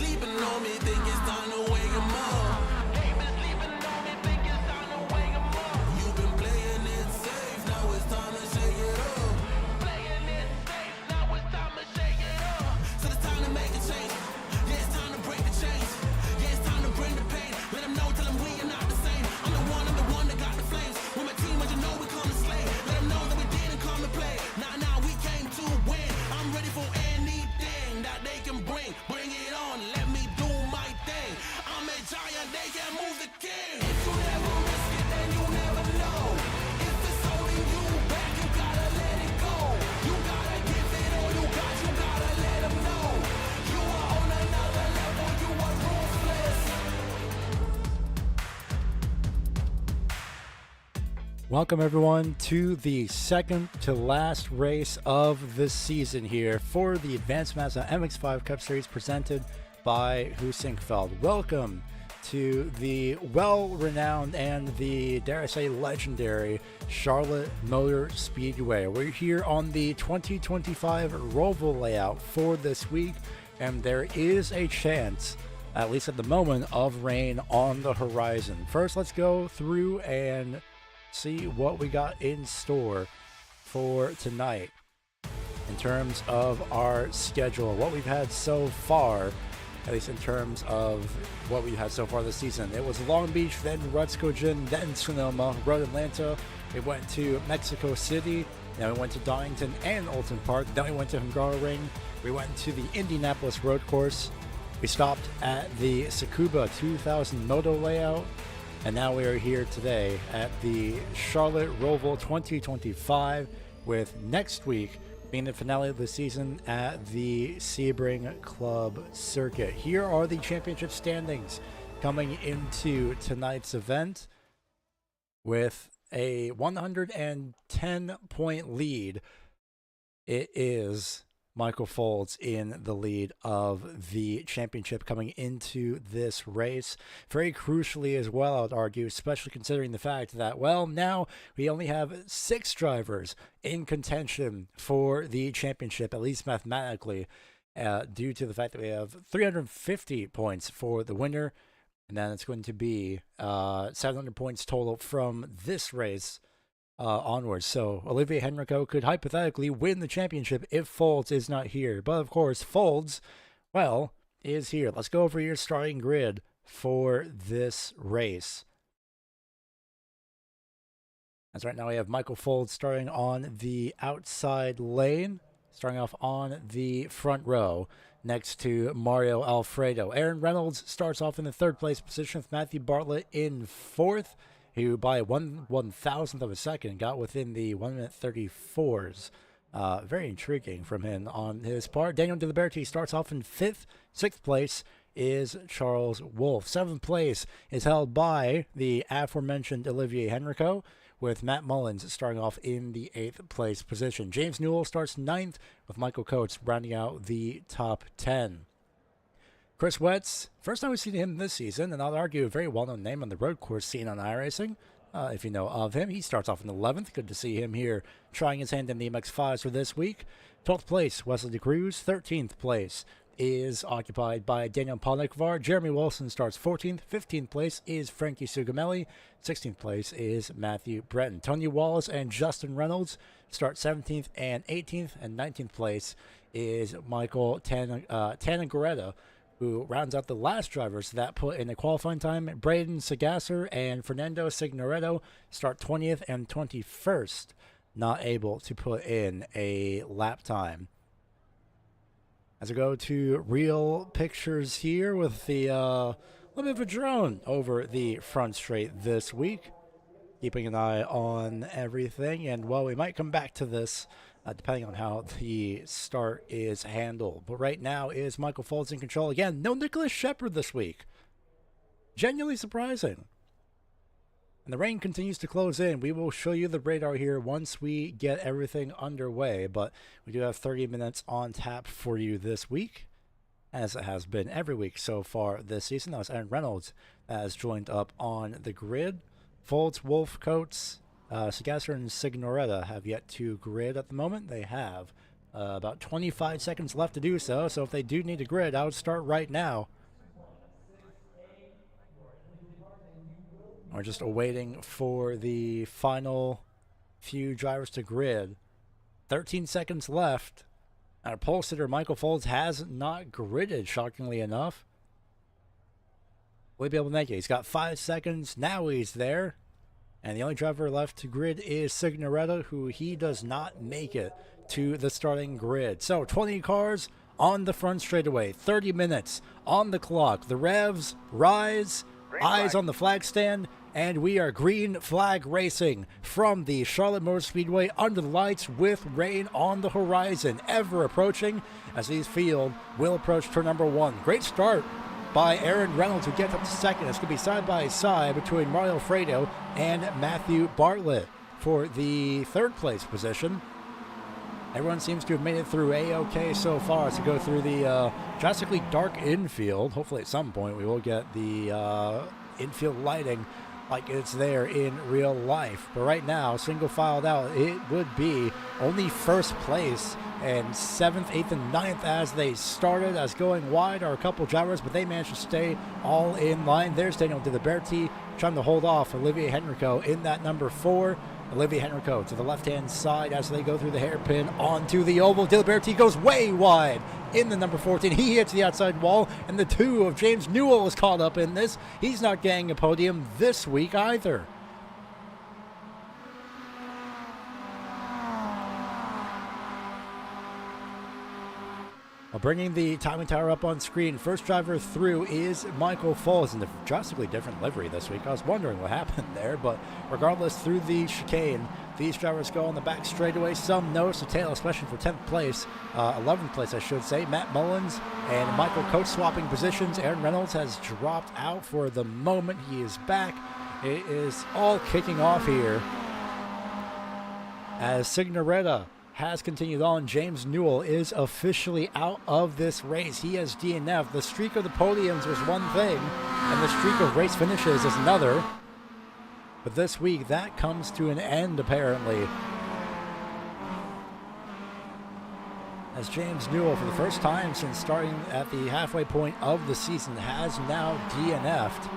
sleeping on me, think it's time to wake 'em up. They been sleeping on me, think it's time to wake 'em up. You've been playing it safe, now it's time to shake it up. Playing it safe, now it's time to shake it up. So it's time to make a change. Yeah, it's time to break the chains. Yeah, it's time to bring the pain. Let them know, tell them we are not the same. I'm the one that got the flames. With my team, as you know, we come to slay. Let them know that we didn't come to play. Nah, we came to win. I'm ready for anything that they can bring. Bring it on, let me do my thing. I'm a giant, they can move the king. If you never risk it, then you never know. If it's holding you back, you gotta let it go. You gotta give it all you got, you gotta let them know. You are on another level, you are ruthless. Welcome everyone to the second to last race of the season here for the Advanced Mazda MX-5 Cup Series presented by Heusinkveld. Welcome to the well-renowned and the, dare I say, legendary Charlotte Motor Speedway. We're here on the 2025 Roval layout for this week, and there is a chance, at least at the moment, of rain on the horizon. First, let's go through and see what we got in store for tonight in terms of our schedule, what we've had so far, at least in terms of what we've had so far this season. It was Long Beach, then Rutskogen, then Sonoma, Road Atlanta. We went to Mexico City, then we went to Donington and Alton Park, then we went to Hungaroring, we went to the Indianapolis Road Course, we stopped at the Tsukuba 2000 Moto layout, and now we are here today at the Charlotte Roval 2025, with next week being the finale of the season at the Sebring Club Circuit. Here are the championship standings coming into tonight's event, with a 110-point lead. It is Michael Folds in the lead of the championship coming into this race. Very crucially as well, I would argue, especially considering the fact that, well, now we only have 6 drivers in contention for the championship, at least mathematically, due to the fact that we have 350 points for the winner, and then it's going to be 700 points total from this race onwards. So Olivier Henrico could hypothetically win the championship if Folds is not here. But of course, Folds, well, is here. Let's go over your starting grid for this race. As right now we have Michael Folds starting on the outside lane, starting off on the front row next to Mario Alfredo. Aaron Reynolds starts off in the 3rd place position with Matthew Bartlett in 4th. Who by 1/1000th of a second got within the 1:34s. Very intriguing from him on his part. Daniel DeLiberti starts off in 5th. 6th place is Charles Wolfe. 7th place is held by the aforementioned Olivier Henrico, with Matt Mullins starting off in the 8th place position. James Newell starts 9th, with Michael Coates rounding out the top 10. Chris Wetz, first time we've seen him this season, and I'll argue a very well-known name on the road course scene on iRacing, if you know of him. He starts off in 11th. Good to see him here trying his hand in the MX-5s for this week. 12th place, Wesley DeCruz. 13th place is occupied by Daniel Polnikvar. Jeremy Wilson starts 14th. 15th place is Frankie Sugamelli. 16th place is Matthew Breton. Tony Wallace and Justin Reynolds start 17th and 18th, and 19th place is Michael Tanagoretta, who rounds out the last drivers that put in a qualifying time. Braden Sagasser and Fernando Signoretto start 20th and 21st, not able to put in a lap time. As I go to real pictures here with the little bit of a drone over the front straight this week, keeping an eye on everything. And, well, we might come back to this depending on how the start is handled. But right now is Michael Folds in control. Again, no Nicholas Shepard this week. Genuinely surprising. And the rain continues to close in. We will show you the radar here once we get everything underway. But we do have 30 minutes on tap for you this week, as it has been every week so far this season. That was Aaron Reynolds that has joined up on the grid. Folds, Wolfe, Coates, Sagasser and Signoretta have yet to grid at the moment. They have about 25 seconds left to do so. So if they do need to grid, I would start right now. We're just awaiting for the final few drivers to grid. 13 seconds left. Our pole sitter, Michael Folds, has not gridded, shockingly enough. Will he be able to make it? He's got 5 seconds. Now he's there. And the only driver left to grid is Signoretta, who he does not make it to the starting grid. So 20 cars on the front straightaway. 30 minutes on the clock. The revs rise. Eyes on the flag stand. And we are green flag racing from the Charlotte Motor Speedway under the lights with rain on the horizon, ever approaching as these field will approach turn number 1. Great start by Aaron Reynolds, who gets up to second. It's going to be side by side between Mario Fredo and Matthew Bartlett for the third place position. Everyone seems to have made it through A-OK so far as to go through the drastically dark infield. Hopefully at some point we will get the infield lighting like it's there in real life. But right now, single filed out, it would be only first place and 7th, 8th, and 9th as they started. As going wide are a couple drivers, but they managed to stay all in line. There's Daniel Diliberti trying to hold off Olivier Henrico in that number 4. Olivier Henrico to the left-hand side as they go through the hairpin onto the oval. Diliberti goes way wide in the number 14. He hits the outside wall, and the 2 of James Newell is caught up in this. He's not getting a podium this week either. Well, bringing the timing tower up on screen, first driver through is Michael Foles in a drastically different livery this week. I was wondering what happened there, but regardless, through the chicane, these drivers go on the back straightaway. Some notice the tail, especially for 10th place, 11th place, I should say. Matt Mullins and Michael Coates swapping positions. Aaron Reynolds has dropped out for the moment. He is back. It is all kicking off here as Signoretta has continued on. James Newell is officially out of this race. He has DNF. The streak of the podiums was one thing, and the streak of race finishes is another. But this week, that comes to an end, apparently. As James Newell, for the first time since starting at the halfway point of the season, has now DNF'd.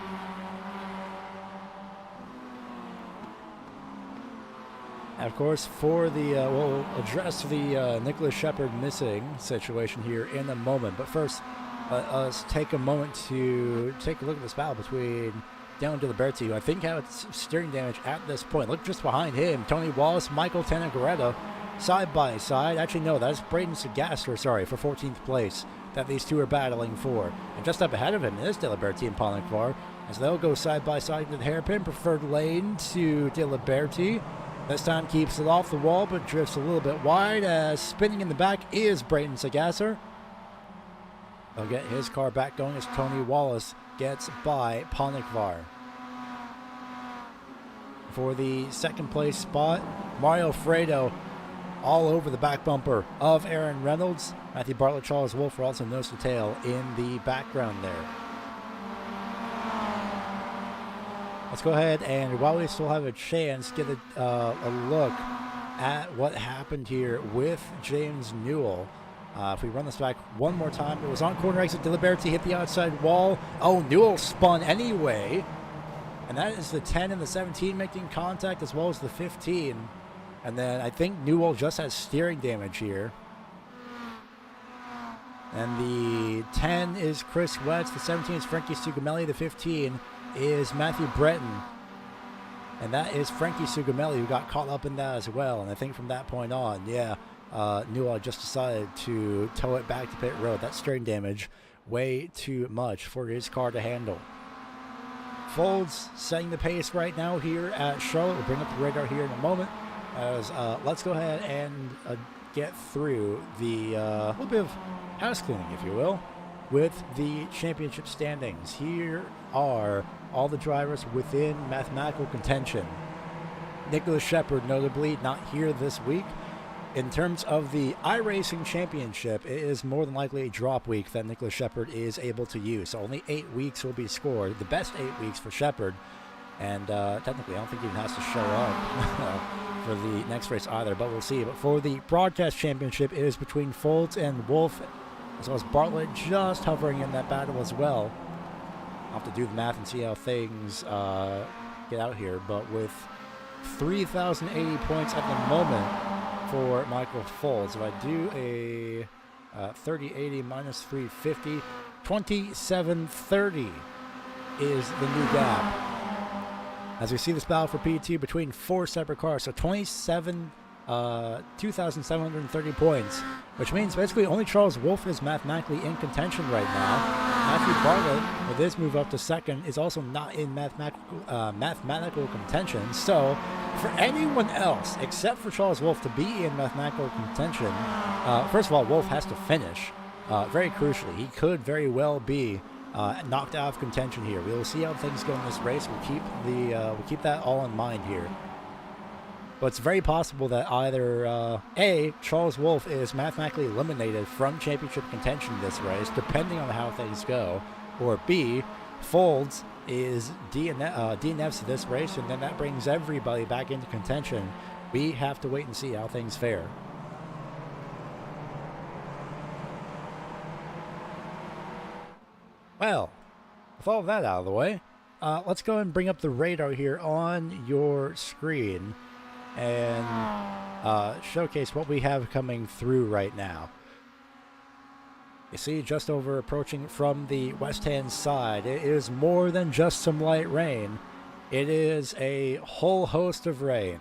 Of course, for the, we'll address the Nicholas Shepard missing situation here in a moment. But first, let us take a moment to take a look at this battle between Daniel Diliberti, who I think had steering damage at this point. Look just behind him, Tony Wallace, Michael Tanagoretta, side by side. Actually, no, that's Braden Sagasser, sorry, for 14th place that these two are battling for. And just up ahead of him is Diliberti and Ponikvar, as they'll go side by side into the hairpin. Preferred lane to Diliberti. This time keeps it off the wall, but drifts a little bit wide as spinning in the back is Braden Sagasser. They'll get his car back going as Tony Wallace gets by Ponikvar. For the second place spot, Mario Fredo all over the back bumper of Aaron Reynolds. Matthew Bartlett, Charles Wolf are also nose to tail in the background there. Let's go ahead and, while we still have a chance, get a look at what happened here with James Newell. If we run this back one more time, it was on corner exit. Diliberti hit the outside wall. Oh, Newell spun anyway. And that is the 10 and the 17 making contact, as well as the 15. And then I think Newell just has steering damage here. And the 10 is Chris Wetz. The 17 is Frankie Sugamelli. The 15 is Matthew Breton. And that is Frankie Sugamelli, who got caught up in that as well. And I think from that point on, Newell just decided to tow it back to pit road. That steering damage, way too much for his car to handle. Folds setting the pace right now here at Charlotte. We'll bring up the radar here in a moment. As let's go ahead and get through the little bit of house cleaning, if you will, with the championship standings. Here are all the drivers within mathematical contention. Nicholas Shepard, notably, not here this week. In terms of the iRacing Championship, it is more than likely a drop week that Nicholas Shepard is able to use. So only 8 weeks will be scored. The best 8 weeks for Shepard. And technically, I don't think he even has to show up for the next race either, but we'll see. But for the Broadcast Championship, it is between Folds and Wolf, as well as Bartlett just hovering in that battle as well. I'll have to do the math and see how things get out here, but with 3,080 points at the moment for Michael Folds. If I do a 3080 minus 350, 2730 is the new gap. As we see this battle for P2 between 4 separate cars, so 2,730 points, which means basically only Charles Wolf is mathematically in contention right now. Matthew Bartlett, with his move up to second, is also not in mathematical contention. So for anyone else except for Charles Wolf to be in mathematical contention, first of all, Wolf has to finish. Very crucially, he could very well be knocked out of contention here. We will see how things go in this race. We'll keep that all in mind here. But it's very possible that either A, Charles Wolf is mathematically eliminated from championship contention this race, depending on how things go, or B, Folds is DNFs this race, and then that brings everybody back into contention. We have to wait and see how things fare. Well, with all of that out of the way, let's go and bring up the radar here on your screen and showcase what we have coming through right now. You see, just over approaching from the west-hand side, it is more than just some light rain. It is a whole host of rain.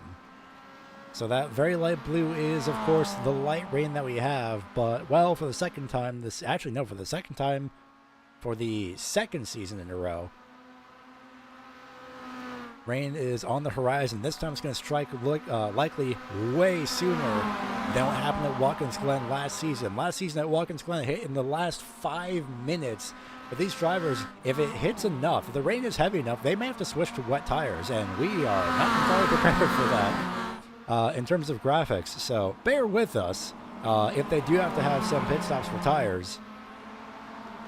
So that very light blue is, of course, the light rain that we have, but, well, for the second time, for the second time, for the second season in a row, rain is on the horizon. This time it's going to strike likely way sooner than what happened at Watkins Glen last season. Last season at Watkins Glen, it hit in the last 5 minutes. But these drivers, if it hits enough, if the rain is heavy enough, they may have to switch to wet tires, and we are not entirely prepared for that in terms of graphics. So bear with us if they do have to have some pit stops for tires.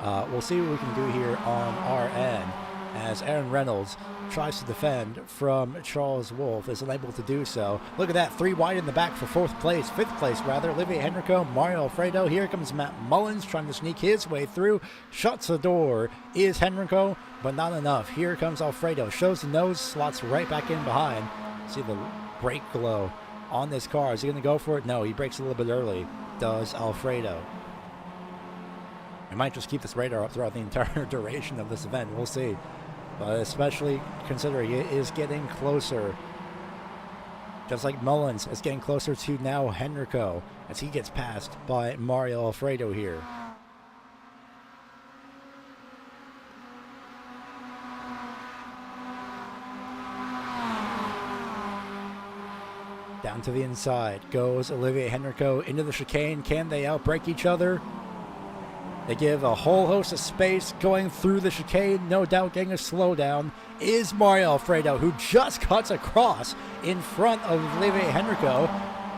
We'll see what we can do here on our end as Aaron Reynolds tries to defend from Charles Wolf, is unable to do so. Look at that, 3 wide in the back for fifth place, Olivier Henrico, Mario Alfredo. Here comes Matt Mullins trying to sneak his way through. Shuts the door is Henrico, but not enough. Here comes Alfredo, shows the nose, slots right back in behind. See the brake glow on this car. Is he going to go for it? No, he brakes a little bit early, does Alfredo. We might just keep this radar up throughout the entire duration of this event. We'll see. But especially considering it is getting closer. Just like Mullins, it's getting closer to now Henrico as he gets passed by Mario Alfredo here. Down to the inside goes Olivier Henrico into the chicane. Can they outbrake each other? They give a whole host of space going through the chicane. No doubt getting a slowdown is Mario Alfredo, who just cuts across in front of Olivier Henrico.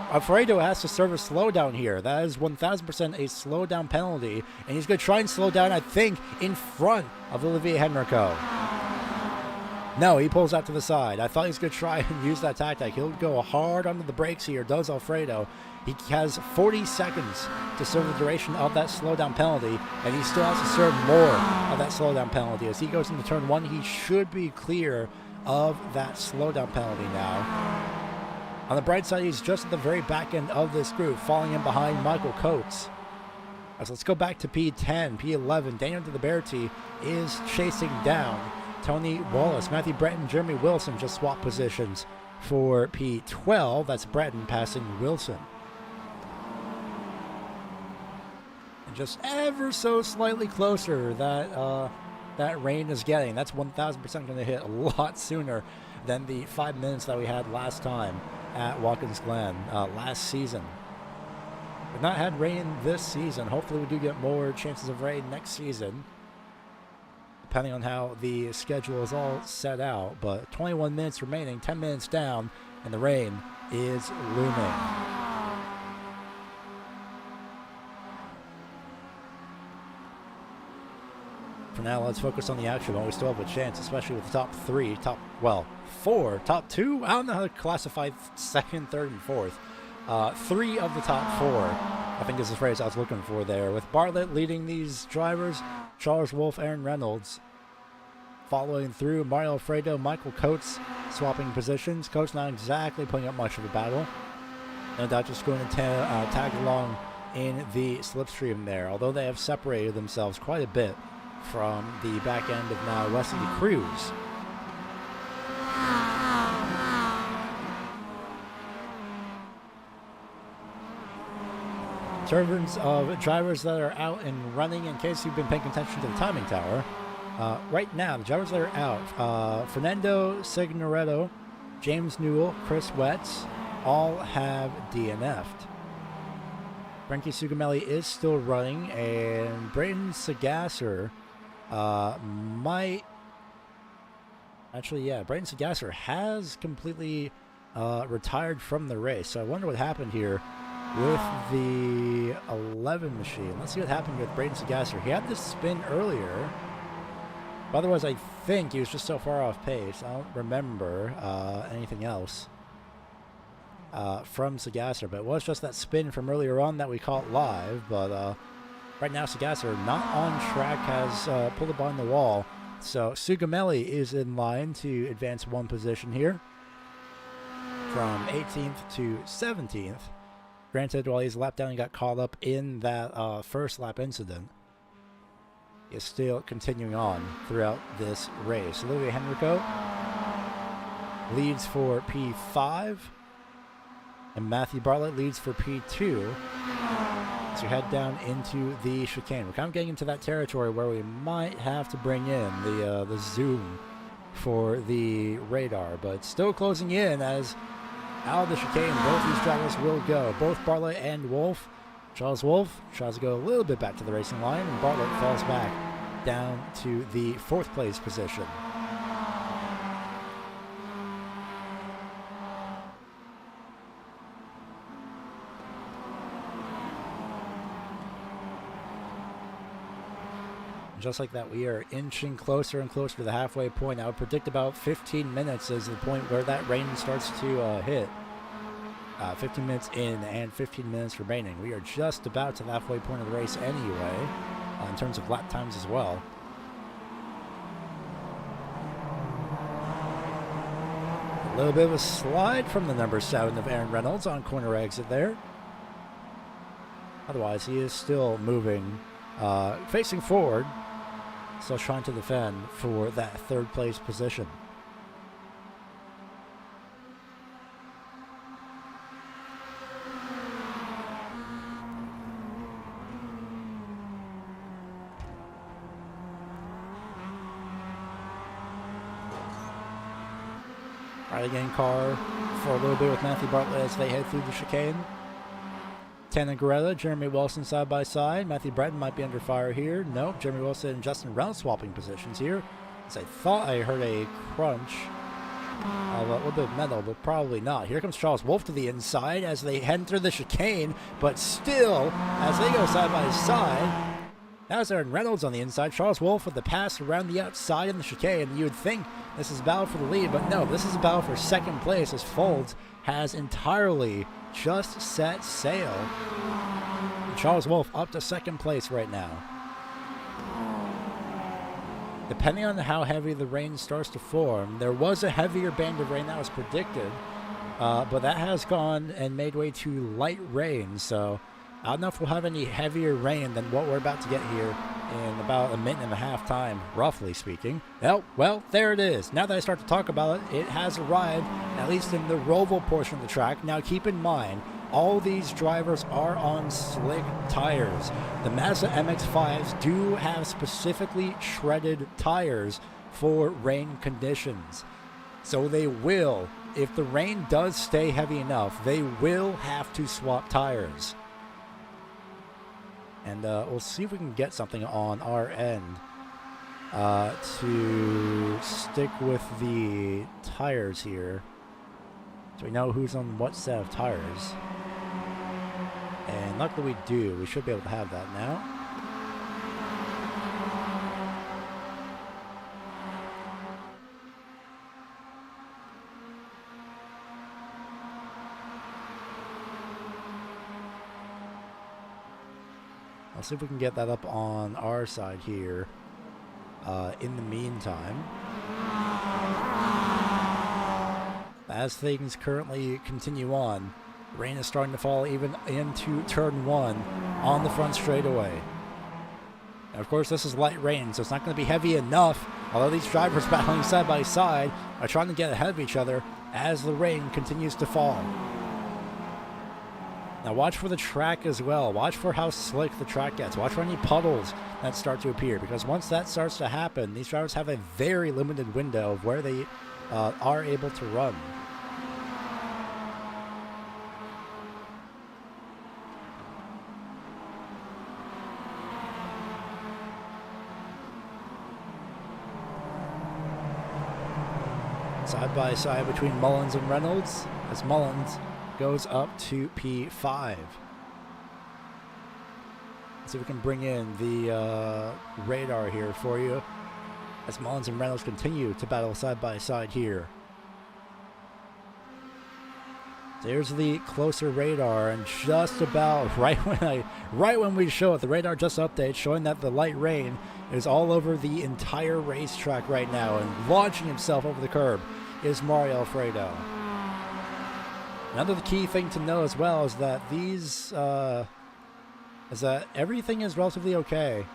Alfredo has to serve a slowdown here. That is 1,000% a slowdown penalty. And he's going to try and slow down, I think, in front of Olivier Henrico. No, he pulls out to the side. I thought he was going to try and use that tactic. He'll go hard under the brakes here, does Alfredo. He has 40 seconds to serve the duration of that slowdown penalty, and he still has to serve more of that slowdown penalty. As he goes into turn 1, he should be clear of that slowdown penalty now. On the bright side, he's just at the very back end of this group, falling in behind Michael Coates. So let's go back to P10, P11. Daniel DeLiberti is chasing down Tony Wallace. Matthew Breton, Jeremy Wilson just swap positions for P12. That's Breton passing Wilson. And just ever so slightly closer that rain is getting. That's 1,000% going to hit a lot sooner than the 5 minutes that we had last time at Watkins Glen last season. We've not had rain this season. Hopefully we do get more chances of rain next season, depending on how the schedule is all set out. But 21 minutes remaining, 10 minutes down, and the rain is looming. For now, let's focus on the action while we still have a chance, especially with the top top two. I don't know how to classify second, third, and fourth. 3 of the top 4, I think is the phrase I was looking for there. With Bartlett leading these drivers, Charles Wolf, Aaron Reynolds following through. Mario Alfredo, Michael Coates swapping positions. Coates not exactly putting up much of a battle. No doubt just going to tag along in the slipstream there, although they have separated themselves quite a bit from the back end of now Wesley Cruz. In terms of drivers that are out and running, in case you've been paying attention to the timing tower, right now the drivers that are out, Fernando Signoretto, James Newell, Chris Wetz, all have DNF'd. Frankie Sugamelli is still running, and Brayden Sagasser might... Actually, yeah, Brayden Sagasser has completely retired from the race. So I wonder what happened here with the 11 machine. Let's see what happened with Brayden Sagasser. He had this spin earlier. But otherwise, I think he was just so far off pace. I don't remember anything else from Sagasser. But it was just that spin from earlier on that we caught live. But right now, Sagasser not on track, has pulled it behind the wall. So Sugamelli is in line to advance one position here from 18th to 17th. Granted, while he's lap down, he got caught up in that first lap incident. He is still continuing on throughout this race. Olivier Henrico leads for P5, and Matthew Bartlett leads for P2. So you head down into the chicane. We're kind of getting into that territory where we might have to bring in the zoom for the radar, but still closing in as out of the chicane both these drivers will go. Both Bartlett and Wolf. Charles Wolf tries to go a little bit back to the racing line, and Bartlett falls back down to the 4th place position. Just like that, we are inching closer and closer to the halfway point. I would predict about 15 minutes is the point where that rain starts to hit. 15 minutes in and 15 minutes remaining. We are just about to the halfway point of the race anyway, in terms of lap times as well. A little bit of a slide from the number 7 of Aaron Reynolds on corner exit there. Otherwise, he is still moving, facing forward. Still trying to defend for that 3rd place position. Right again, car for a little bit with Matthew Bartlett as they head through the chicane. Tanner Guerrero, Jeremy Wilson side by side. Matthew Breton might be under fire here. Nope, Jeremy Wilson and Justin Reynolds swapping positions here. As I thought I heard a crunch of a little bit of metal, but probably not. Here comes Charles Wolf to the inside as they head through the chicane, but still, as they go side by side, now it's Aaron Reynolds on the inside. Charles Wolf with the pass around the outside in the chicane. You would think this is a battle for the lead, but no, this is a battle for 2nd place as Folds has entirely just set sail. And Charles Wolf up to 2nd place right now. Depending on how heavy the rain starts to form, there was a heavier band of rain that was predicted, but that has gone and made way to light rain, so I don't know if we'll have any heavier rain than what we're about to get here in about a minute and a half time, roughly speaking. Well, there it is. Now that I start to talk about it, it has arrived, at least in the Roval portion of the track. Now keep in mind, all these drivers are on slick tires. The Mazda MX-5s do have specifically shredded tires for rain conditions. So they will, if the rain does stay heavy enough, they will have to swap tires. And we'll see if we can get something on our end to stick with the tires here. So we know who's on what set of tires. And luckily we do. We should be able to have that now. Let's see if we can get that up on our side here. in the meantime, as things currently continue on, rain is starting to fall even into turn 1 on the front straightaway. And of course, this is light rain, so it's not going to be heavy enough, although these drivers battling side by side are trying to get ahead of each other as the rain continues to fall. Now watch for the track as well. Watch for how slick the track gets. Watch for any puddles that start to appear, because once that starts to happen, these drivers have a very limited window of where they are able to run. Side by side between Mullins and Reynolds, as Mullins goes up to P5. Let's see if we can bring in the radar here for you, as Mullins and Reynolds continue to battle side by side here. There's the closer radar, and just about right when we show it, the radar just updates showing that the light rain is all over the entire racetrack right now, and launching himself over the curb is Mario Alfredo. Another key thing to know as well is that everything is relatively okay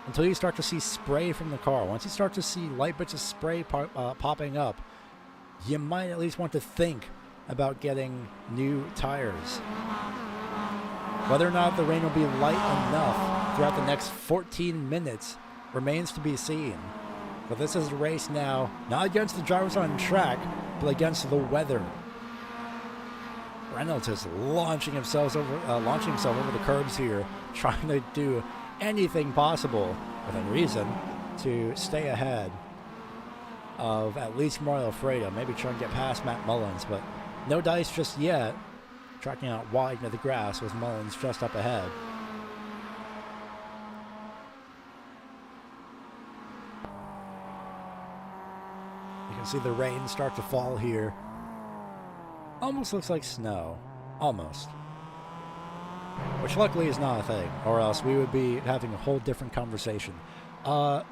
until you start to see spray from the car. Once you start to see light bits of spray popping up, you might at least want to think about getting new tires. Whether or not the rain will be light enough throughout the next 14 minutes remains to be seen. But this is a race now, not against the drivers on track, but against the weather. Reynolds is launching himself over the curbs here, trying to do anything possible within reason to stay ahead of at least Mario Alfredo. Maybe try and get past Matt Mullins, but no dice just yet. Tracking out wide into the grass with Mullins just up ahead. You can see the rain start to fall here. Almost looks like snow. Almost. Which luckily is not a thing, or else we would be having a whole different conversation. I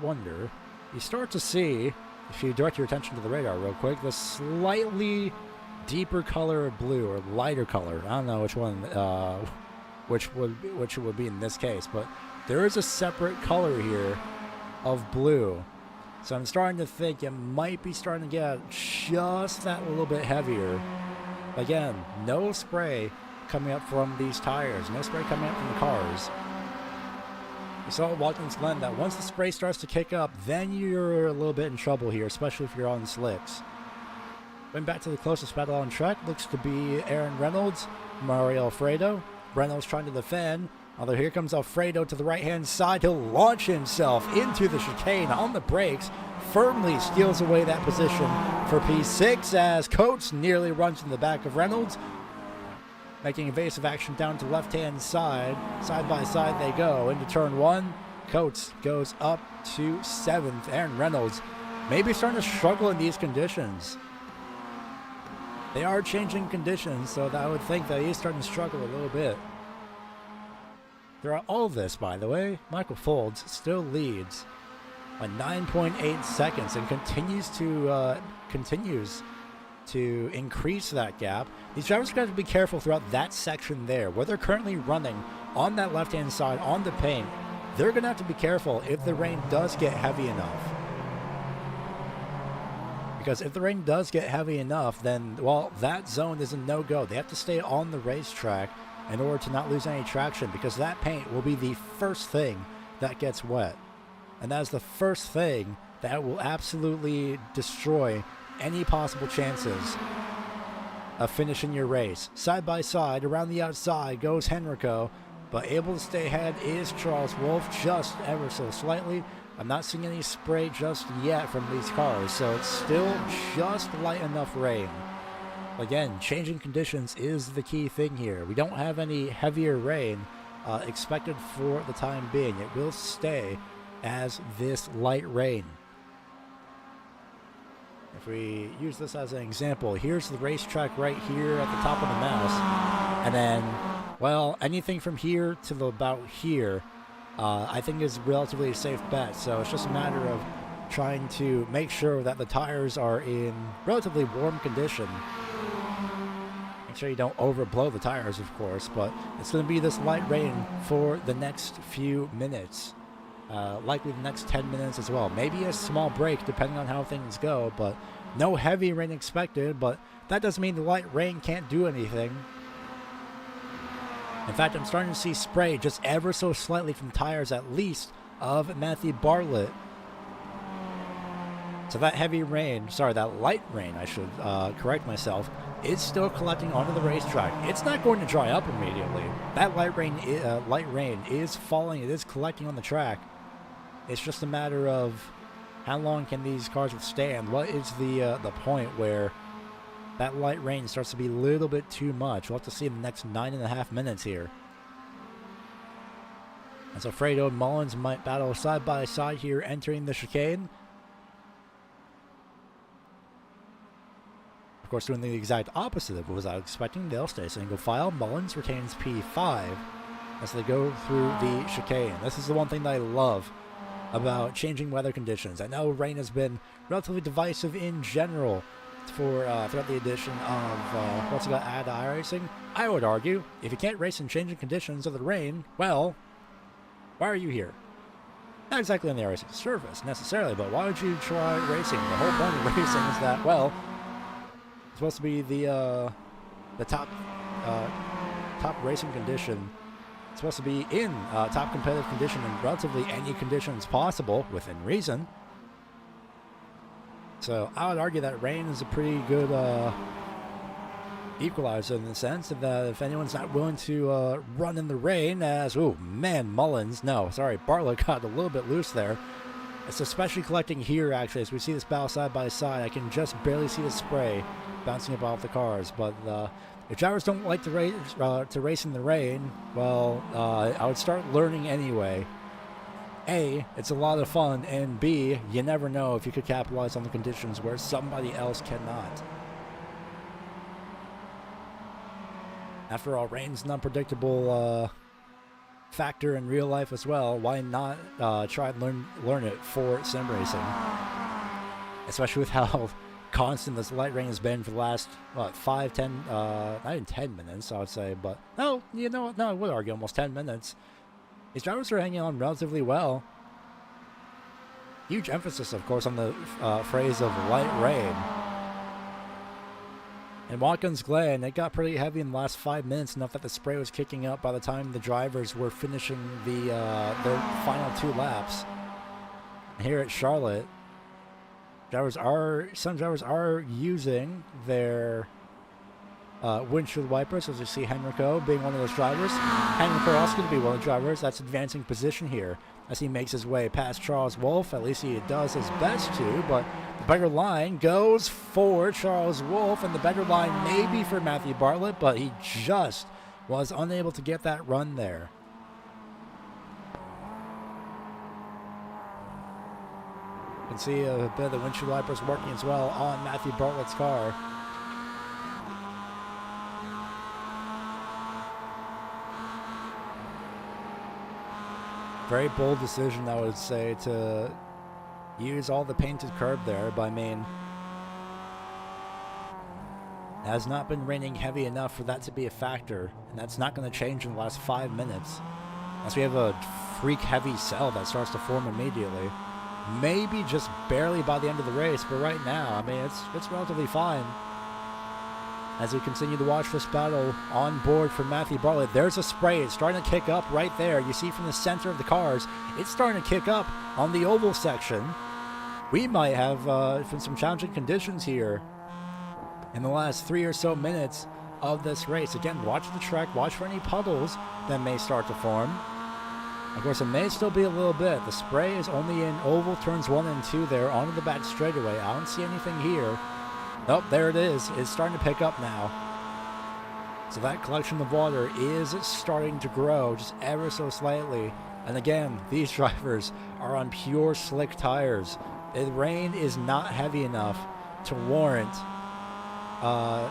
wonder, you start to see, if you direct your attention to the radar real quick, the slightly deeper color of blue, or lighter color. I don't know which one, which it would be in this case, but there is a separate color here of blue. So I'm starting to think it might be starting to get just that little bit heavier. Again, no spray coming up from these tires, no spray coming up from the cars. You saw at Watkins Glen that once the spray starts to kick up, then you're a little bit in trouble here, especially if you're on slicks. Going back to the closest battle on track, looks to be Aaron Reynolds, Mario Alfredo. Reynolds trying to defend, although here comes Alfredo to the right-hand side. He'll launch himself into the chicane on the brakes, firmly steals away that position for P6 as Coates nearly runs in the back of Reynolds, making evasive action down to left-hand side. Side by side they go into turn 1. Coates goes up to 7th. Aaron Reynolds maybe starting to struggle in these conditions. They are changing conditions, so that I would think that he's starting to struggle a little bit. Throughout all this, by the way, Michael Folds still leads by 9.8 seconds and continues to increase that gap. These drivers are going to have to be careful throughout that section there, where they're currently running on that left-hand side on the paint. They're going to have to be careful if the rain does get heavy enough. Because if the rain does get heavy enough, then, well, that zone is a no-go. They have to stay on the racetrack in order to not lose any traction, because that paint will be the first thing that gets wet. And that is the first thing that will absolutely destroy any possible chances of finishing your race. Side by side, around the outside goes Henrico, but able to stay ahead is Charles Wolf, just ever so slightly. I'm not seeing any spray just yet from these cars, so it's still just light enough rain. Again, changing conditions is the key thing here. We don't have any heavier rain expected for the time being. It will stay as this light rain. If we use this as an example, here's the racetrack right here at the top of the mouse. And then, well, anything from here to about here I think is relatively a safe bet. So it's just a matter of trying to make sure that the tires are in relatively warm condition. Make sure you don't overblow the tires, of course, but it's going to be this light rain for the next few minutes. Likely the next 10 minutes as well. Maybe a small break depending on how things go, but no heavy rain expected, but that doesn't mean the light rain can't do anything. In fact, I'm starting to see spray just ever so slightly from tires, at least, of Matthew Bartlett. So that heavy rain, sorry, that light rain, I should correct myself, is still collecting onto the racetrack. It's not going to dry up immediately. That light rain is falling. It is collecting on the track. It's just a matter of how long can these cars withstand. What is the point where that light rain starts to be a little bit too much? We'll have to see in the next 9.5 minutes here. And so Fredo and Mullins might battle side by side here entering the chicane. Of course, doing the exact opposite of what I was expecting. They'll stay single file. Mullins retains P5 as they go through the chicane. This is the one thing that I love about changing weather conditions. I know rain has been relatively divisive in general for throughout the edition of what's it got add to iRacing. I would argue if you can't race in changing conditions of the rain, well, why are you here? Not exactly on the iRacing surface necessarily, but why would you try racing? The whole point of racing is that, well, it's supposed to be the top racing condition. It's supposed to be in top competitive condition in relatively any conditions possible within reason. So I would argue that rain is a pretty good equalizer in the sense that if anyone's not willing to run in the rain, as Bartlett got a little bit loose there. It's especially collecting here, actually, as we see this battle side by side. I can just barely see the spray bouncing up off the cars, but if drivers don't like to race in the rain, well, I would start learning anyway. A, it's a lot of fun, and B, you never know if you could capitalize on the conditions where somebody else cannot. After all, rain's an unpredictable factor in real life as well. Why not try and learn it for sim racing? Especially with how constant this light rain has been for the last, 5, 10, not even 10 minutes, I would say, but no, you know what, no, I would argue almost 10 minutes. These drivers are hanging on relatively well. Huge emphasis, of course, on the phrase of light rain. And Watkins Glen, it got pretty heavy in the last 5 minutes, enough that the spray was kicking up by the time the drivers were finishing their final 2 laps. And here at Charlotte, some drivers are using their windshield wipers, as we see Henrico being one of those drivers. Henrico also going to be one of the drivers that's advancing position here as he makes his way past Charles Wolfe. At least he does his best to, but the better line goes for Charles Wolfe, and the better line may be for Matthew Bartlett, but he just was unable to get that run there. You can see a bit of the windshield wipers working as well on Matthew Bartlett's car. Very bold decision, I would say, to use all the painted curb there, but I mean, it has not been raining heavy enough for that to be a factor, and that's not going to change in the last 5 minutes. Unless we have a freak heavy cell that starts to form immediately. Maybe just barely by the end of the race, but right now, I mean, it's relatively fine. As we continue to watch this battle on board for Matthew Bartlett, there's a spray. It's starting to kick up right there. You see from the center of the cars, it's starting to kick up on the oval section. We might have some challenging conditions here in the last 3 or so minutes of this race. Again, watch the track, watch for any puddles that may start to form. Of course, it may still be a little bit. The spray is only in oval turns 1 and 2 there onto the back straightaway. I don't see anything here. Nope, there it is. It's starting to pick up now. So that collection of water is starting to grow just ever so slightly. And again, these drivers are on pure slick tires. The rain is not heavy enough to warrant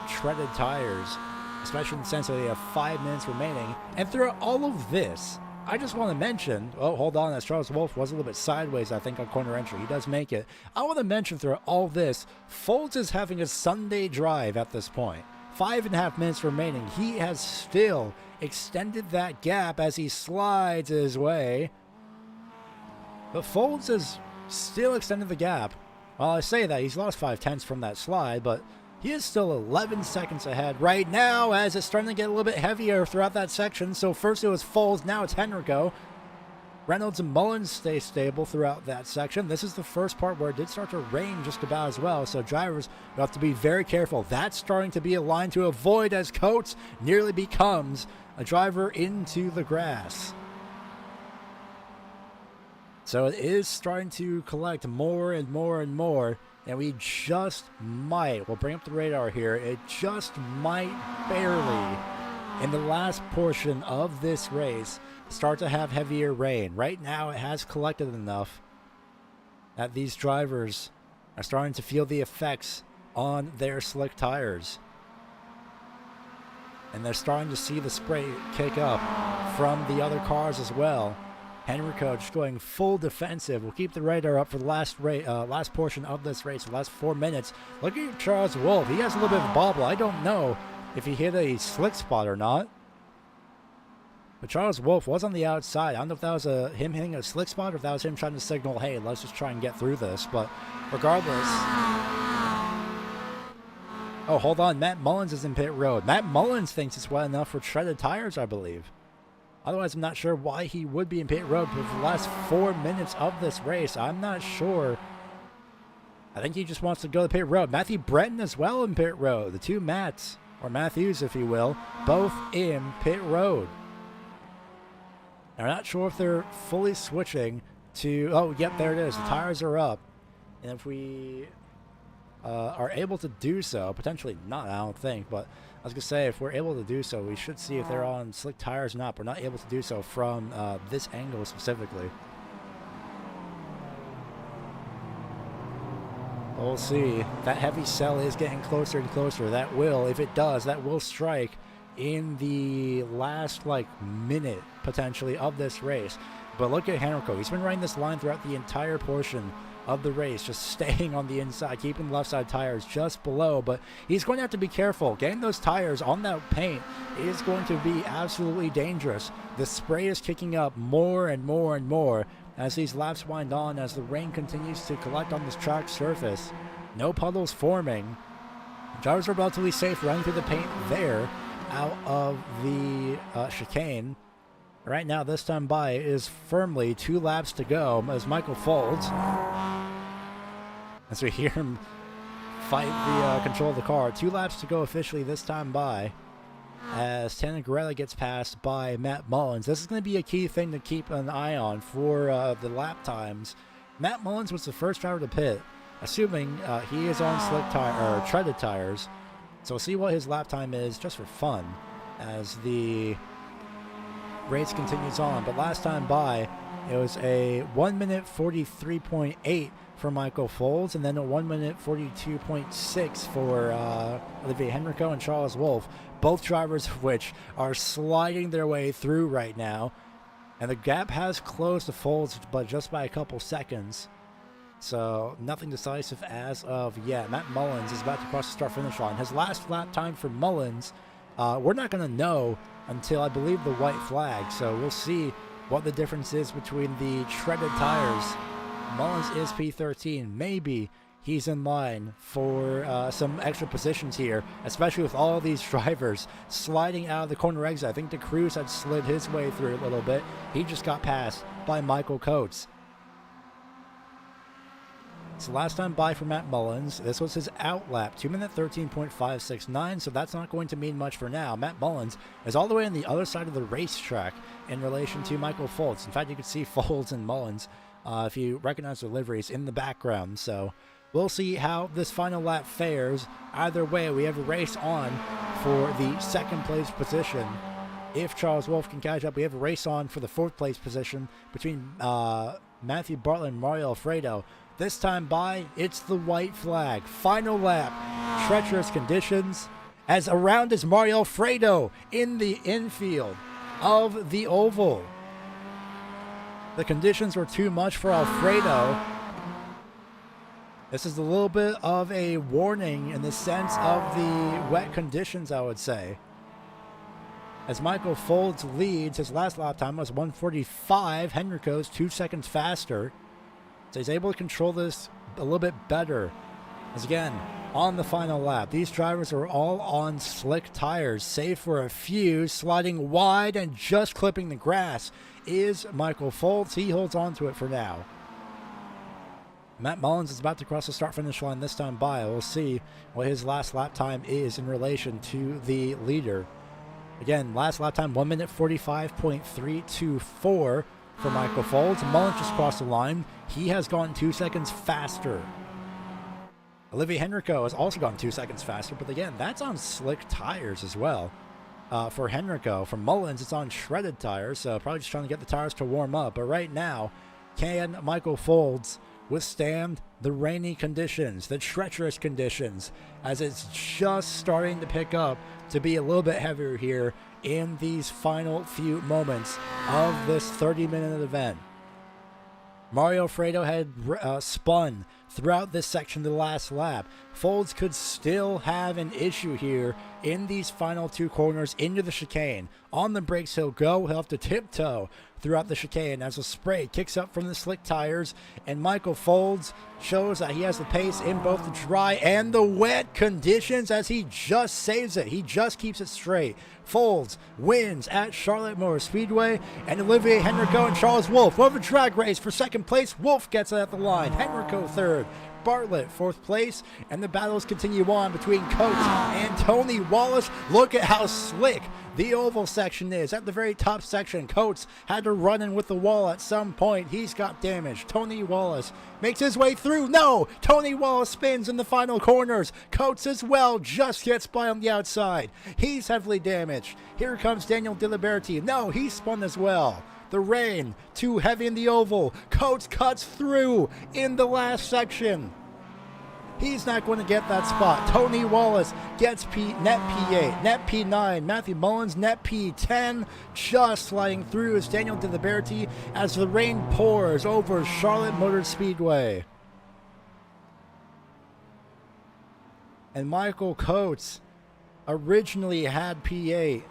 treaded tires, especially in the sense that they have 5 minutes remaining. And throughout all of this, I just want to mention, oh, hold on, as Charles Wolf was a little bit sideways, I think, on corner entry. He does make it. I want to mention through all this, Folds is having a Sunday drive at this point. 5.5 minutes remaining. He has still extended that gap as he slides his way. But Folds has still extended the gap. Well, I say that, he's lost 0.5 from that slide, but he is still 11 seconds ahead right now as it's starting to get a little bit heavier throughout that section. So first it was Folds, now it's Henrico. Reynolds and Mullins stay stable throughout that section. This is the first part where it did start to rain just about as well, so drivers will have to be very careful. That's starting to be a line to avoid as Coates nearly becomes a driver into the grass. So it is starting to collect more and more and more. And we just might, we'll bring up the radar here, it just might barely, in the last portion of this race, start to have heavier rain. Right now it has collected enough that these drivers are starting to feel the effects on their slick tires. And they're starting to see the spray kick up from the other cars as well. Henrico just going full defensive. We'll keep the radar up for the last portion of this race, the last 4 minutes. Look at Charles Wolf. He has a little bit of a bobble. I don't know if he hit a slick spot or not. But Charles Wolf was on the outside. I don't know if that was him hitting a slick spot or if that was him trying to signal, hey, let's just try and get through this. But regardless. Oh, hold on. Matt Mullins is in pit road. Matt Mullins thinks it's wet enough for treaded tires, I believe. Otherwise, I'm not sure why he would be in pit road for the last 4 minutes of this race. I'm not sure. I think he just wants to go to pit road. Matthew Breton as well in pit road. The two Matts, or Matthews if you will, both in pit road. Now, I'm not sure if they're fully switching to... Oh, yep, there it is. The tires are up. And if we are able to do so, potentially not, I don't think, but... I was going to say, if we're able to do so, we should see if they're on slick tires or not. We're not able to do so from this angle specifically. We'll see. That heavy cell is getting closer and closer. That will, if it does, that will strike in the last, minute, potentially, of this race. But look at Henrico. He's been running this line throughout the entire portion of the race, just staying on the inside, keeping left side tires just below, but he's going to have to be careful. Getting those tires on that paint is going to be absolutely dangerous. The spray is kicking up more and more and more as these laps wind on, as the rain continues to collect on this track surface. No puddles forming. Drivers are relatively safe running through the paint there out of the chicane. Right now, this time by is firmly 2 laps to go as Michael Folds, as we hear him fight the control of the car. 2 laps to go officially this time by as Tanagorella gets passed by Matt Mullins. This is going to be a key thing to keep an eye on for the lap times. Matt Mullins was the first driver to pit, assuming he is on slick tire or treaded tires. So we'll see what his lap time is just for fun as the race continues on. But last time by, it was a 1 minute 43.8 for Michael Folds, and then a 1 minute 42.6 for Olivier Henrico and Charles Wolf, both drivers of which are sliding their way through right now. And the gap has closed to Folds, but just by a couple seconds. So nothing decisive as of yet. Matt Mullins is about to cross the start-finish line. His last lap time for Mullins, we're not going to know until, I believe, the white flag. So we'll see what the difference is between the treaded tires. Mullins is P13. Maybe he's in line for some extra positions here, especially with all these drivers sliding out of the corner exit. I think De Cruz had slid his way through a little bit. He just got passed by Michael Coates. So last time by for Matt Mullins, this was his out lap, 2 minute 13.569, so that's not going to mean much for now. Matt Mullins is all the way on the other side of the racetrack in relation to Michael Folds. In fact, you can see Folds and Mullins, if you recognize the liveries, in the background. So we'll see how this final lap fares. Either way, we have a race on for the second place position. If Charles Wolf can catch up, we have a race on for the 4th place position between Matthew Bartlett and Mario Alfredo. This time by, it's the white flag. Final lap. Treacherous conditions. As around is Mario Alfredo in the infield of the oval. The conditions were too much for Alfredo. This is a little bit of a warning in the sense of the wet conditions, I would say. As Michael Folds leads, his last lap time was 1:45. Henrico's 2 seconds faster. So he's able to control this a little bit better. As again, on the final lap, these drivers are all on slick tires, save for a few. Sliding wide and just clipping the grass is Michael Folds. He holds on to it for now. Matt Mullins is about to cross the start-finish line this time by. We'll see what his last lap time is in relation to the leader. Again, last lap time, 1:45.324 for Michael Folds. Mullins just crossed the line. He has gone 2 seconds faster. Olivier Henrico has also gone 2 seconds faster, but again, that's on slick tires as well. For Henrico, for Mullins, it's on shredded tires, so probably just trying to get the tires to warm up. But right now, can Michael Folds withstand the rainy conditions, the treacherous conditions, as it's just starting to pick up to be a little bit heavier here in these final few moments of this 30-minute event? Mario Alfredo had spun throughout this section the last lap. Folds could still have an issue here in these final two corners into the chicane. On the brakes he'll go. He'll have to tiptoe throughout the chicane as the spray kicks up from the slick tires, and Michael Folds shows that he has the pace in both the dry and the wet conditions as he just saves it. He just keeps it straight. Folds wins at Charlotte Motor Speedway, and Olivier Henrico and Charles Wolf will have a drag race for second place. Wolf gets it at the line. Henrico third. Bartlett fourth place, and the battles continue on between Coates and Tony Wallace. Look at how slick the oval section is. At the very top section, Coates had to run in with the wall at some point. He's got damage. Tony Wallace makes his way through. No! Tony Wallace spins in the final corners. Coates as well just gets by on the outside. He's heavily damaged. Here comes Daniel Diliberti. No, he spun as well. The rain, too heavy in the oval. Coates cuts through in the last section. He's not going to get that spot. Tony Wallace gets net P8, net P9. Matthew Mullins, net P10. Just sliding through is Daniel Diliberti as the rain pours over Charlotte Motor Speedway. And Michael Coates originally had P8.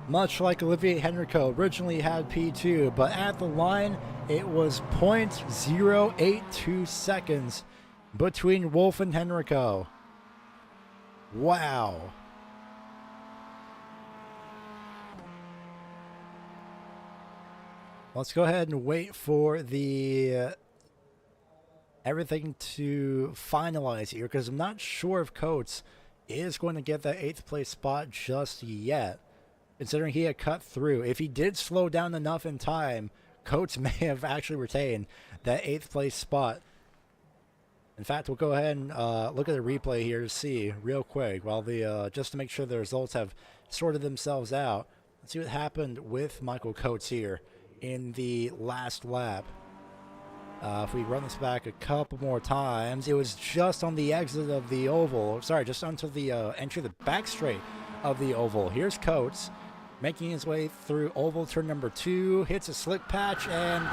Much like Olivier Henrico originally had P2, but at the line, it was 0.082 seconds between Wolf and Henrico. Wow. Let's go ahead and wait for the everything to finalize here, because I'm not sure if Coates is going to get that 8th place spot just yet. Considering he had cut through. If he did slow down enough in time, Coates may have actually retained that 8th place spot. In fact, we'll go ahead and look at the replay here to see real quick, while the just to make sure the results have sorted themselves out. Let's see what happened with Michael Coates here in the last lap. If we run this back a couple more times, it was just on the exit of the oval. Sorry, just onto the entry of the back straight of the oval. Here's Coates making his way through oval turn number 2, hits a slick patch, and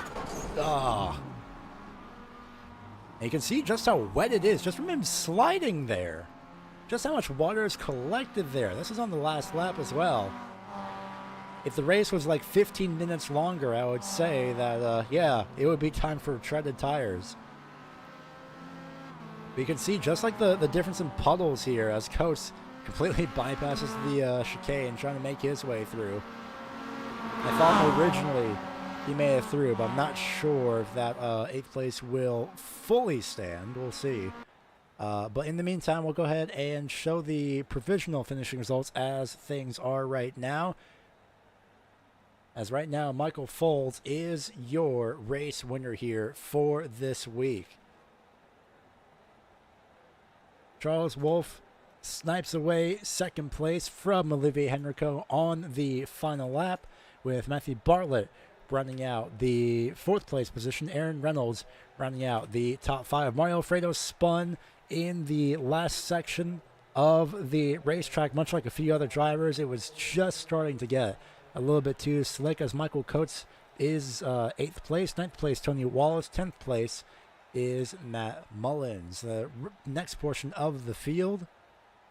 you can see just how wet it is just from him sliding there. Just how much water is collected there. This is on the last lap as well. If the race was like 15 minutes longer, I would say that, yeah, it would be time for treaded tires. But you can see just like the difference in puddles here as Coates completely bypasses the chicane, trying to make his way through. I thought originally he may have through, but I'm not sure if that 8th place will fully stand. We'll see. But in the meantime, we'll go ahead and show the provisional finishing results as things are right now. As right now, Michael Folds is your race winner here for this week. Charles Wolf snipes away second place from Olivier Henrico on the final lap, with Matthew Bartlett rounding out the 4th place position. Aaron Reynolds rounding out the top 5. Mario Alfredo spun in the last section of the racetrack, much like a few other drivers. It was just starting to get a little bit too slick, as Michael Coates is 8th place. 9th place, Tony Wallace. 10th place is Matt Mullins. The next portion of the field,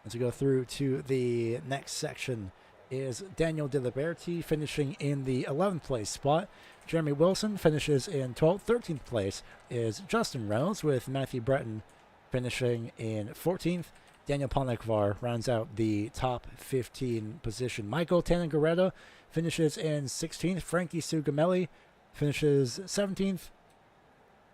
as we go through to the next section, is Daniel DeLiberti finishing in the 11th place spot. Jeremy Wilson finishes in 12th. 13th place is Justin Reynolds, with Matthew Breton finishing in 14th. Daniel Ponekvar rounds out the top 15 position. Michael Tanagaretto finishes in 16th. Frankie Sugamelli finishes 17th.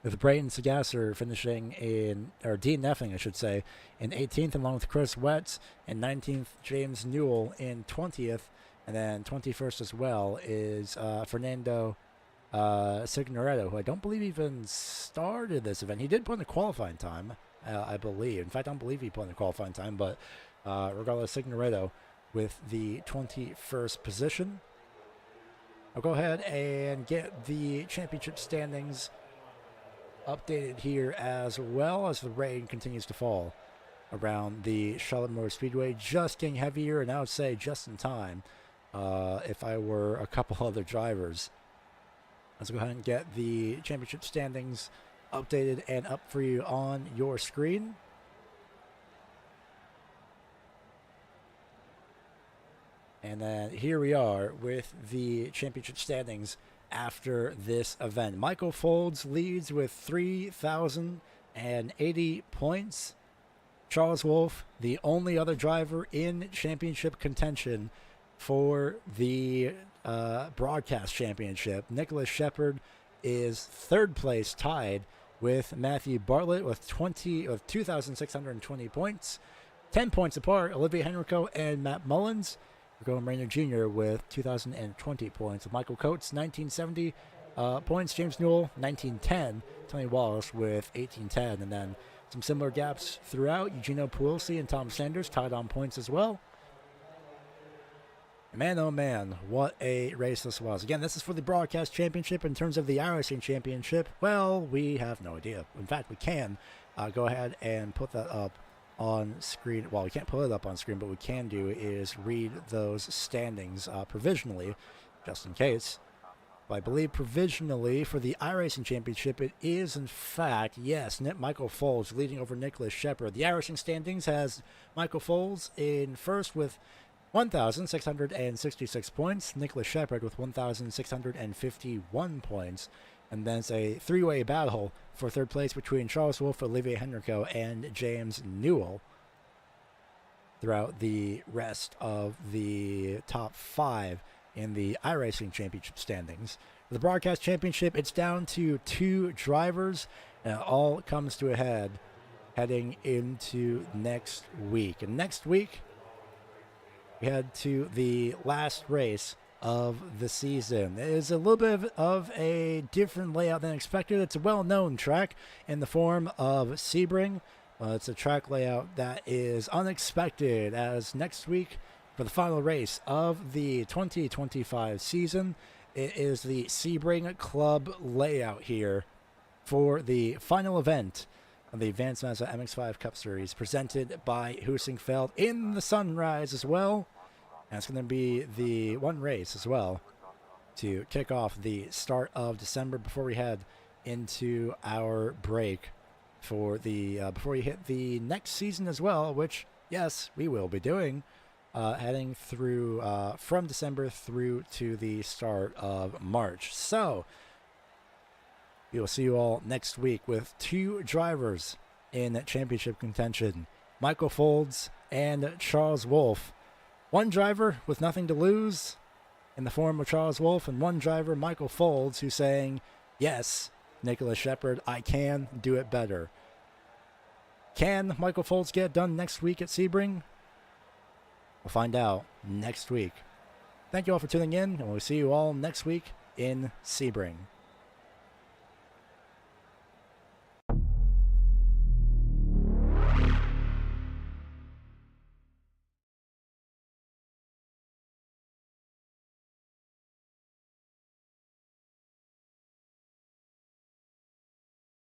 With Brayton Sagasser finishing in, or DNFing, I should say, in 18th, along with Chris Wetz, and 19th, James Newell in 20th, and then 21st as well is Fernando Signoretto, who I don't believe even started this event. He did put in the qualifying time, I believe. In fact, I don't believe he put in the qualifying time, but regardless, Signoretto with the 21st position. I'll go ahead and get the championship standings updated here, as well as the rain continues to fall around the Charlotte Motor Speedway, just getting heavier, and I would say just in time if I were a couple other drivers. Let's go ahead and get the championship standings updated and up for you on your screen. And then here we are with the championship standings after this event. Michael Folds leads with 3,080 points. Charles Wolf, the only other driver in championship contention for the broadcast championship. Nicholas Shepard is 3rd place, tied with Matthew Bartlett with 2,620 points. 10 points apart, Olivier Henrico and Matt Mullins. Graham Rayner Jr. with 2,020 points. Michael Coates, 1,970 points. James Newell, 1,910. Tony Wallace with 1,810. And then some similar gaps throughout. Eugenio Puglisi and Tom Sanders tied on points as well. Man, oh man, what a race this was. Again, this is for the broadcast championship. In terms of the iRacing championship, well, we have no idea. In fact, we can go ahead and put that up on screen. Well, we can't put it up on screen, but what we can do is read those standings provisionally, just in case. But I believe provisionally for the iRacing Championship, it is in fact, yes, Michael Folds leading over Nicholas Shepard. The iRacing standings has Michael Folds in first with 1,666 points, Nicholas Shepard with 1,651 points, and then it's a three-way battle for 3rd place between Charles Wolf, Olivier Henrico, and James Newell throughout the rest of the top 5 in the iRacing Championship standings. For the Broadcast Championship, it's down to 2 drivers, and it all comes to a head heading into next week. And next week, we head to the last race of the season. It is a little bit of a different layout than expected. It's a well-known track in the form of Sebring. It's a track layout that is unexpected, as next week for the final race of the 2025 season, it is the Sebring Club layout here for the final event of the Advanced Mazda MX-5 Cup Series, presented by Heusinkveld in the sunrise as well. And it's going to be the one race as well to kick off the start of December before we head into our break for the before we hit the next season as well, which, yes, we will be doing, heading through from December through to the start of March. So we will see you all next week with 2 drivers in championship contention, Michael Folds and Charles Wolf. One driver with nothing to lose in the form of Charles Wolf, and one driver, Michael Folds, who's saying, yes, Nicholas Shepard, I can do it better. Can Michael Folds get it done next week at Sebring? We'll find out next week. Thank you all for tuning in, and we'll see you all next week in Sebring.